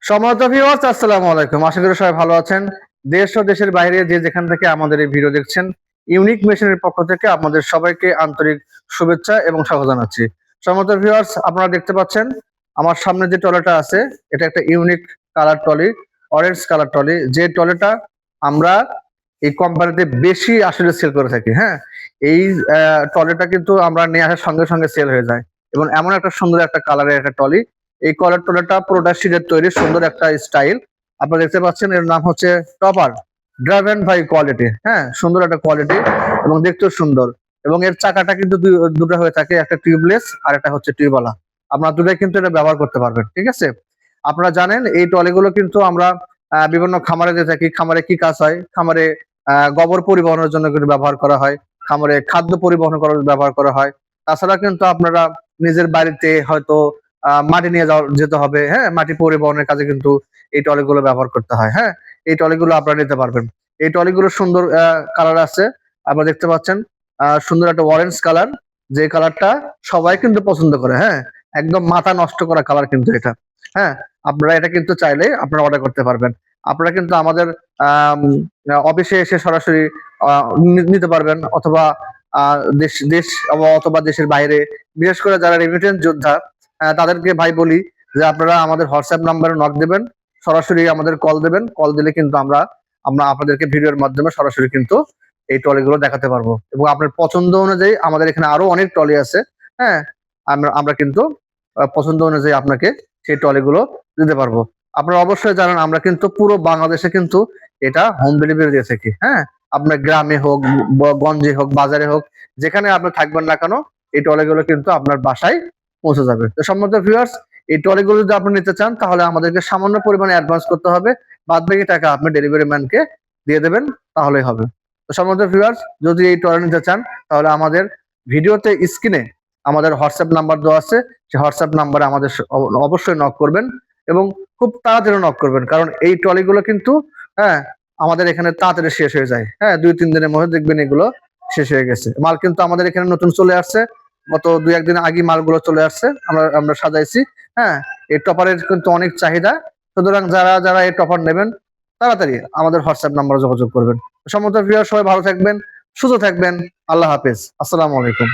সম্মানিত ভিউয়ার্স, আসসালামু আলাইকুম। আশা করি সবাই ভালো আছেন। দেশ ও দেশের বাইরে যে যেখান থেকে আমাদের এই ভিডিও দেখছেন, ইউনিক মেশিনের পক্ষ থেকে আপনাদের সবাইকে আন্তরিক শুভেচ্ছা এবং স্বাগত জানাচ্ছি। সম্মানিত ভিউয়ার্স, আপনারা দেখতে পাচ্ছেন আমার সামনে যে ট্রলিটা আছে, এটা একটা unique colour trolley, orange colour trolley. যে ট্রলিটা আমরা এই কোম্পানিতে বেশি আসলে সেল করে থাকি। হ্যাঁ, এই ট্রলিটা কিন্তু আমরা নিয়ে আসার সঙ্গে সঙ্গে সেল হয়ে যায় এবং এমন একটা সুন্দর একটা কালারের একটা ট্রলি। এই কলার ট্রলিটা পুরোটা সিটের তৈরি, সুন্দর একটা স্টাইল। আপনারা দেখতে পাচ্ছেন, এর নাম হচ্ছে টপার ড্রাইভেন বাই কোয়ালিটি। হ্যাঁ, সুন্দর একটা কোয়ালিটি এবং দেখতেও সুন্দর। এবং এর চাকাটা কিন্তু দুটো হয়ে থাকে, একটা টিউবলেস আর একটা হচ্ছে টিউবওয়ালা। আপনারা দুটাই কিন্তু এটা ব্যবহার করতে পারবেন। ঠিক আছে, আপনারা জানেন এই ট্রলিগুলো কিন্তু আমরা বিভিন্ন খামারে দিয়ে থাকি। খামারে কি কাজ হয়? খামারে গোবর পরিবহনের জন্য কিন্তু ব্যবহার করা হয়, খামারে খাদ্য পরিবহন করার ব্যবহার করা হয়। তাছাড়া কিন্তু আপনারা নিজের বাড়িতে হয়তো মাটি নিয়ে যেতে হবে। হ্যাঁ, মাটি পরিবহনের কাজে কিন্তু এই ট্রলিগুলো ব্যবহার করতে হয়। হ্যাঁ, এই ট্রলিগুলো আপনারা নিতে পারবেন। এই ট্রলিগুলো সুন্দর কালার আছে, আপনারা দেখতে পাচ্ছেন। সুন্দর একটা অরেঞ্জ কালার, যে কালারটা সবাই কিন্তু পছন্দ করে। হ্যাঁ, একদম মাথা নষ্ট করা কালার কিন্তু এটা। হ্যাঁ, আপনারা এটা কিন্তু চাইলে আপনারা অর্ডার করতে পারবেন। আপনারা কিন্তু আমাদের অফিসে এসে সরাসরি নিতে পারবেন, অথবা দেশ দেশ অথবা দেশের বাইরে, বিশেষ করে যারা রেমিটেন্স যোদ্ধা, তাদেরকে ভাই বলি যে আপনারা আমাদের হোয়াটসঅ্যাপ নাম্বারে নক দেবেন, সরাসরি আমাদের কল দেবেন। কল দিলে কিন্তু আমরা আপনাদেরকে ভিডিওর মাধ্যমে সরাসরি কিন্তু এই ট্রলিগুলো দেখাতে পারবো এবং আপনার পছন্দ অনুযায়ী আমাদের এখানে আরো অনেক ট্রলি আছে। হ্যাঁ, আমরা কিন্তু পছন্দ অনুযায়ী আপনাকে সেই ট্রলিগুলো দিতে পারবো। আপনারা অবশ্যই জানেন আমরা কিন্তু পুরো বাংলাদেশে কিন্তু এটা হোম ডেলিভারি দিয়ে থাকি। হ্যাঁ, আপনার গ্রামে হোক, গঞ্জে হোক, বাজারে হোক, যেখানে আপনি থাকবেন না কেন, এই ট্রলিগুলো কিন্তু আপনার বাসায় পৌঁছে যাবে। তো সম্মানিত ভিউয়ার্স, এই ট্রলিগুলো যদি আপনি নিতে চান তাহলে আমাদেরকে সামান্য পরিমাণে অ্যাডভান্স করতে হবে, বাদ বাকি টাকা আপনি ডেলিভারি ম্যানকে দিয়ে দেবেন, তাহলেই হবে। তো সম্মানিত ভিউয়ার্স, যদি এই ট্রলি নিতে চান তাহলে আমাদের ভিডিওতে স্ক্রিনে আমাদের হোয়াটসঅ্যাপ নাম্বার দেওয়া আছে, সেই হোয়াটসঅ্যাপ নাম্বারে আমাদের অবশ্যই নক করবেন এবং খুব তাড়াতাড়ি নক করবেন, কারণ এই ট্রলিগুলো কিন্তু হ্যাঁ আমাদের এখানে তাড়াতাড়ি শেষ হয়ে যায়। হ্যাঁ, 2-3 দিনের মধ্যে দেখবেন এগুলো শেষ হয়ে গেছে। মাল কিন্তু আমাদের এখানে নতুন চলে আসছে, গত 2-1 দিন আগে মালগুলো চলে আসছে, আমরা সাজাইছি। হ্যাঁ, এই টপারের কিন্তু অনেক চাহিদা, সুতরাং যারা এই টপার নেবেন তাড়াতাড়ি আমাদের হোয়াটসঅ্যাপ নাম্বারে যোগাযোগ করবেন। সম্মত ভিউয়ার, সবাই ভালো থাকবেন, সুস্থ থাকবেন। আল্লাহ হাফেজ, আসসালামু আলাইকুম।